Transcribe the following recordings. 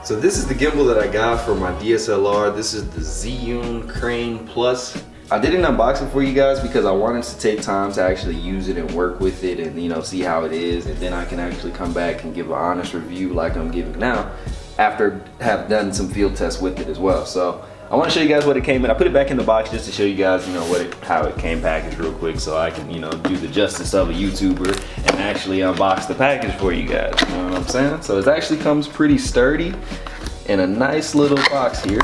So this is the gimbal that I got for my DSLR. This is the Zhiyun Crane Plus. I didn't unbox it for you guys because I wanted to take time to actually use it and work with it and, you know, see how it is, and then I can actually come back and give an honest review like I'm giving now after have done some field tests with it as well. So I want to show you guys what it came in. I put it back in the box just to show you guys, you know, how it came packaged real quick, so I can, you know, do the justice of a YouTuber and actually unbox the package for you guys. You know what I'm saying? So it actually comes pretty sturdy in a nice little box here.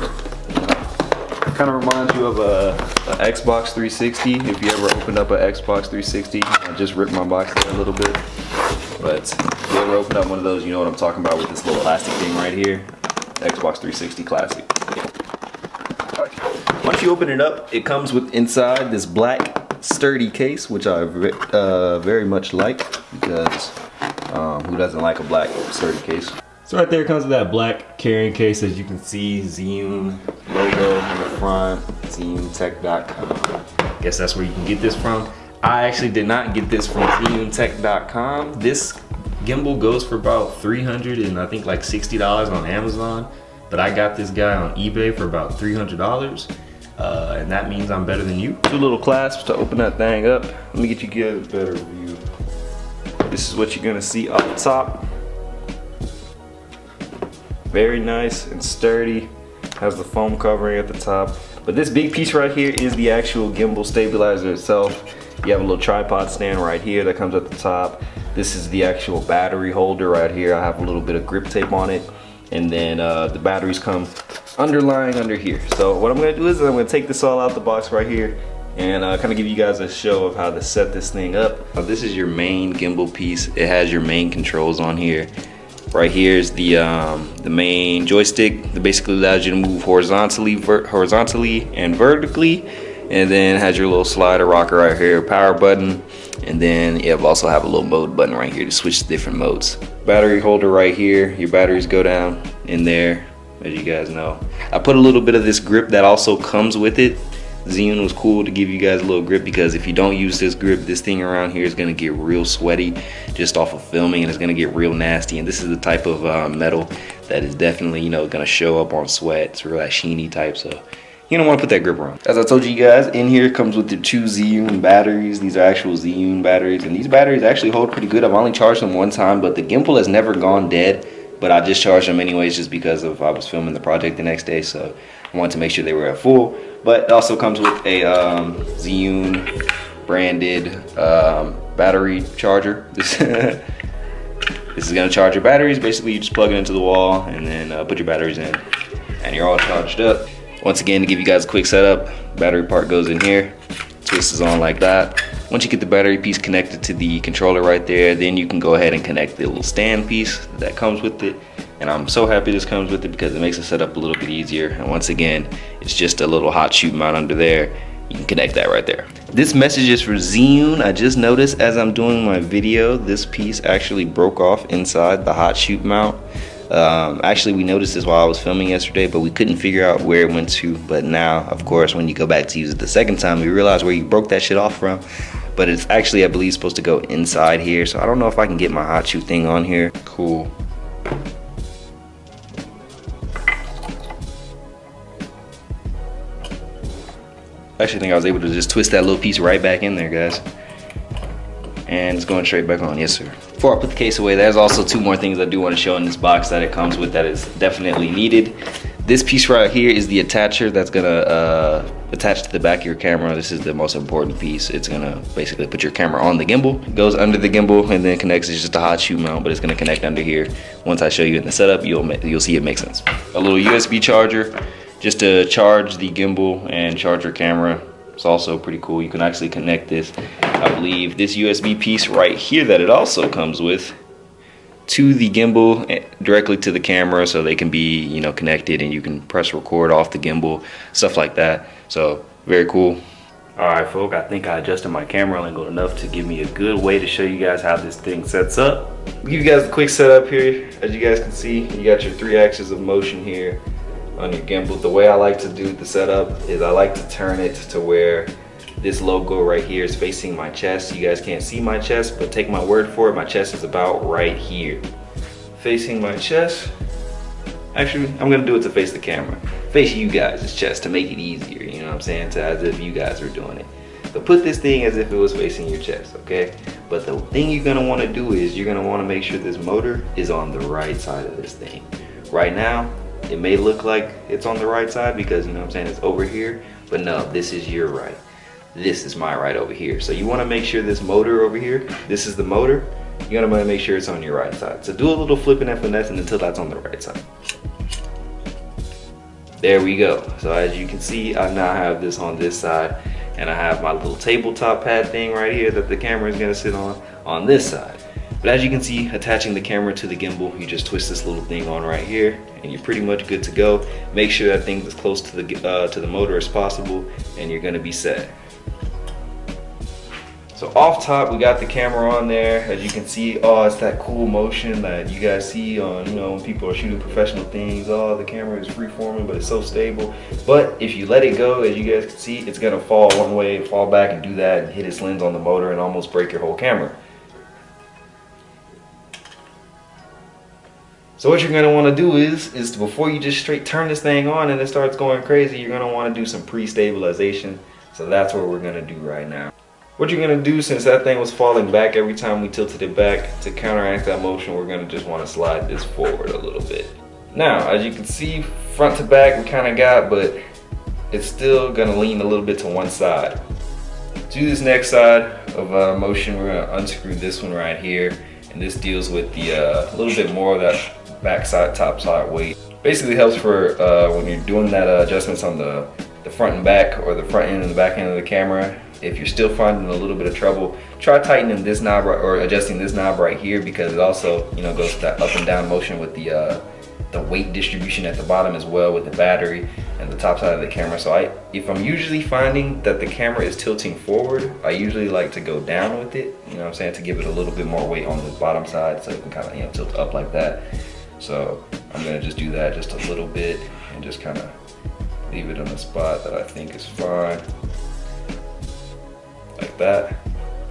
Kind of reminds you of a Xbox 360. If you ever opened up an Xbox 360, I just ripped my box there a little bit. But if you ever opened up one of those, you know what I'm talking about with this little plastic thing right here. Xbox 360 Classic. Once you open it up, it comes with inside this black sturdy case, which I very much like, because who doesn't like a black sturdy case? So right there comes with that black carrying case, as you can see, Zhiyun logo on the front, ZhiyunTech.com. Guess that's where you can get this from. I actually did not get this from ZhiyunTech.com. This gimbal goes for about $300 and I think like $60 on Amazon, but I got this guy on eBay for about $300, and that means I'm better than you. Two little clasps to open that thing up. Let me get you guys a better view. This is what you're gonna see up top. Very nice and sturdy. Has the foam covering at the top. But this big piece right here is the actual gimbal stabilizer itself. You have a little tripod stand right here that comes at the top. This is the actual battery holder right here. I have a little bit of grip tape on it. And then the batteries come underlying under here. So what I'm gonna do is I'm gonna take this all out the box right here and kind of give you guys a show of how to set this thing up. This is your main gimbal piece. It has your main controls on here. Right here is the main joystick that basically allows you to move horizontally and vertically, and then has your little slider rocker right here, power button, and then you also have a little mode button right here to switch to different modes. Battery holder right here, your batteries go down in there, as you guys know. I put a little bit of this grip that also comes with it. Zhiyun was cool to give you guys a little grip, because if you don't use this grip, this thing around here is going to get real sweaty just off of filming, and it's going to get real nasty. And this is the type of metal that is definitely, you know, going to show up on sweat. It's real that sheeny type, so you don't want to put that grip around. As I told you guys, in here comes with the two Zhiyun batteries. These are actual Zhiyun batteries, and these batteries actually hold pretty good. I've only charged them one time, but the gimbal has never gone dead. But I just charged them anyways, just because of I was filming the project the next day, so I wanted to make sure they were at full. But it also comes with a Zhiyun branded battery charger. This is gonna charge your batteries. Basically, you just plug it into the wall and then put your batteries in, and you're all charged up. Once again, to give you guys a quick setup, battery part goes in here, twists on like that. Once you get the battery piece connected to the controller right there, then you can go ahead and connect the little stand piece that comes with it. And I'm so happy this comes with it because it makes the setup a little bit easier. And once again, it's just a little hot shoe mount under there. You can connect that right there. This message is for Zhiyun. I just noticed as I'm doing my video, this piece actually broke off inside the hot shoe mount. Actually, we noticed this while I was filming yesterday, but we couldn't figure out where it went to. But now, of course, when you go back to use it the second time, we realize where you broke that shit off from. But it's actually, I believe, supposed to go inside here. So I don't know if I can get my hot shoe thing on here. Cool. I actually think I was able to just twist that little piece right back in there, guys. And it's going straight back on. Yes, sir. Before I put the case away, there's also two more things I do want to show in this box that it comes with that is definitely needed. This piece right here is the attacher that's gonna attach to the back of your camera. This is the most important piece. It's gonna basically put your camera on the gimbal. It goes under the gimbal and then connects. It's just a hot shoe mount, but it's gonna connect under here. Once I show you in the setup, you'll see it makes sense. A little USB charger just to charge the gimbal and charge your camera. It's also pretty cool. You can actually connect this, I believe, this USB piece right here that it also comes with, to the gimbal directly to the camera, so they can be, you know, connected, and you can press record off the gimbal, stuff like that. So very cool. All right, folks, I think I adjusted my camera angle enough to give me a good way to show you guys how this thing sets up. I'll give you guys a quick setup here. As you guys can see, you got your 3 axes of motion here on your gimbal. The way I like to do the setup is I like to turn it to where this logo right here is facing my chest. You guys can't see my chest, but take my word for it, my chest is about right here. Facing my chest. Actually, I'm gonna do it to face the camera. Face you guys' chest to make it easier, you know what I'm saying? To as if you guys were doing it. So put this thing as if it was facing your chest, okay? But the thing you're gonna wanna do is you're gonna wanna make sure this motor is on the right side of this thing. Right now, it may look like it's on the right side because, you know what I'm saying, it's over here, but no, this is your right. This is my right over here. So you wanna make sure this motor over here, this is the motor, you're gonna wanna make sure it's on your right side. So do a little flipping and finessing until that's on the right side. There we go. So as you can see, I now have this on this side, and I have my little tabletop pad thing right here that the camera is gonna sit on this side. But as you can see, attaching the camera to the gimbal, you just twist this little thing on right here, and you're pretty much good to go. Make sure that thing's as close to the motor as possible, and you're gonna be set. So off top, we got the camera on there. As you can see, oh, it's that cool motion that you guys see on, you know, when people are shooting professional things. Oh, the camera is free-forming, but it's so stable. But if you let it go, as you guys can see, it's gonna fall one way, fall back and do that, and hit its lens on the motor and almost break your whole camera. So what you're gonna wanna do is before you just straight turn this thing on and it starts going crazy, you're gonna wanna do some pre-stabilization. So that's what we're gonna do right now. What you're gonna do, since that thing was falling back every time we tilted it back, to counteract that motion, we're gonna just wanna slide this forward a little bit. Now, as you can see, front to back we kinda got, but it's still gonna lean a little bit to one side. To do this next side of motion, we're gonna unscrew this one right here, and this deals with the little bit more of that back side, top side weight. Basically helps for when you're doing that adjustments on the front and back, or the front end and the back end of the camera. If you're still finding a little bit of trouble, try tightening this knob or adjusting this knob right here, because it also, you know, goes to that up and down motion with the weight distribution at the bottom as well, with the battery and the top side of the camera. So if I'm usually finding that the camera is tilting forward, I usually like to go down with it, you know what I'm saying, to give it a little bit more weight on the bottom side, so it can kind of, you know, tilt up like that. So I'm gonna just do that just a little bit and just kind of leave it on the spot that I think is fine. Like that.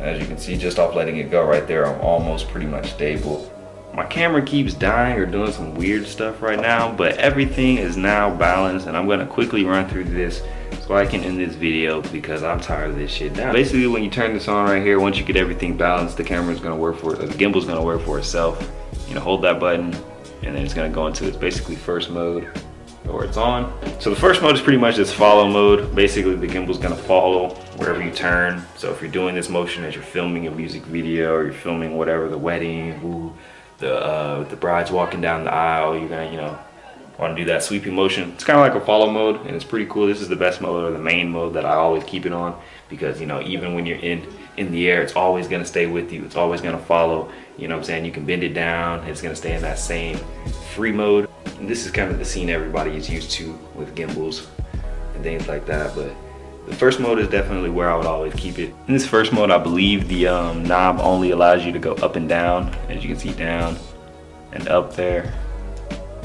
As you can see, just off letting it go right there, I'm almost pretty much stable. My camera keeps dying or doing some weird stuff right now, but everything is now balanced, and I'm gonna quickly run through this so I can end this video because I'm tired of this shit now. Basically, when you turn this on right here, once you get everything balanced, the camera's gonna work for it, the gimbal's gonna work for itself. You know, hold that button, and then it's gonna go into its basically first mode, or it's on. So the first mode is pretty much this follow mode. Basically, the gimbal's gonna follow wherever you turn. So if you're doing this motion as you're filming a music video, or you're filming whatever, the wedding, ooh, the bride's walking down the aisle, you're gonna, you know, want to do that sweeping motion. It's kind of like a follow mode, and it's pretty cool. This is the best mode, or the main mode, that I always keep it on, because, you know, even when you're in the air, it's always gonna stay with you. It's always gonna follow. You know what I'm saying? You can bend it down, it's gonna stay in that same free mode. And this is kind of the scene everybody is used to with gimbals and things like that, but the first mode is definitely where I would always keep it. In this first mode, I believe the knob only allows you to go up and down, as you can see, down and up there.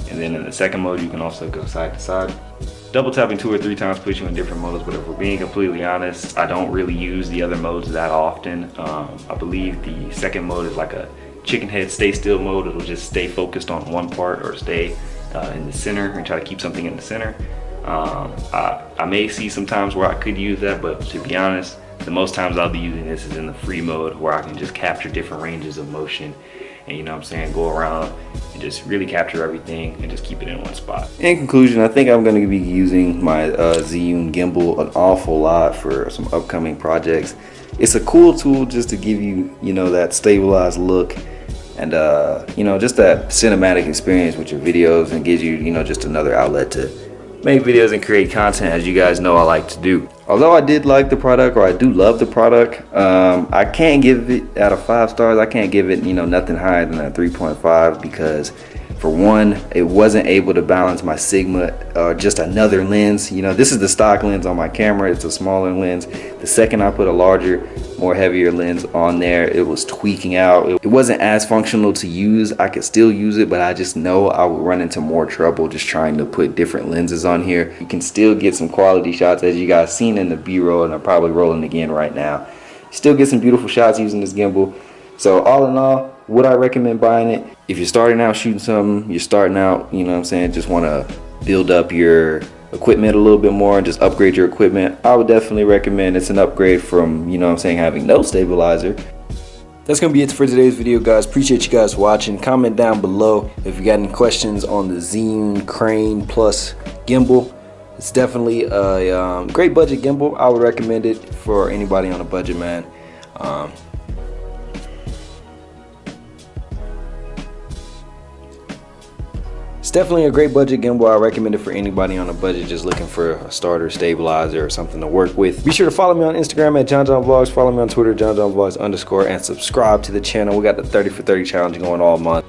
And then in the second mode, you can also go side to side. Double tapping 2 or 3 times puts you in different modes, but if we're being completely honest, I don't really use the other modes that often. I believe the second mode is like a chicken head stay still mode. It'll just stay focused on one part, or stay in the center, and try to keep something in the center. I may see some times where I could use that, but to be honest, the most times I'll be using this is in the free mode, where I can just capture different ranges of motion, and, you know what I'm saying, go around and just really capture everything and just keep it in one spot. In conclusion, I think I'm going to be using my Zhiyun gimbal an awful lot for some upcoming projects. It's a cool tool just to give you, you know, that stabilized look, and you know, just that cinematic experience with your videos, and gives you, you know, just another outlet to make videos and create content, as you guys know I like to do. Although I did like the product, or I do love the product, I can't give it out of 5 stars. I can't give it, you know, nothing higher than a 3.5, because for one, it wasn't able to balance my Sigma, just another lens. You know, this is the stock lens on my camera. It's a smaller lens. The second I put a larger, more heavier lens on there, it was tweaking out. It wasn't as functional to use. I could still use it, but I just know I would run into more trouble just trying to put different lenses on here. You can still get some quality shots, as you guys seen in the B-roll, and I'm probably rolling again right now. Still get some beautiful shots using this gimbal, So all in all, would I recommend buying it? If you're starting out shooting something, you're starting out, you know what I'm saying, just want to build up your equipment a little bit more and just upgrade your equipment, I would definitely recommend. It's an upgrade from, you know what I'm saying, having no stabilizer. That's gonna be it for today's video, guys. Appreciate you guys watching. Comment down below if you got any questions on the Zhiyun Crane Plus gimbal. It's definitely a great budget gimbal. I would recommend it for anybody on a budget, man. It's definitely a great budget gimbal. I recommend it for anybody on a budget just looking for a starter stabilizer or something to work with. Be sure to follow me on Instagram at JohnJohnVlogs. Follow me on Twitter, JohnJohnVlogs_, and subscribe to the channel. We got the 30 for 30 challenge going all month.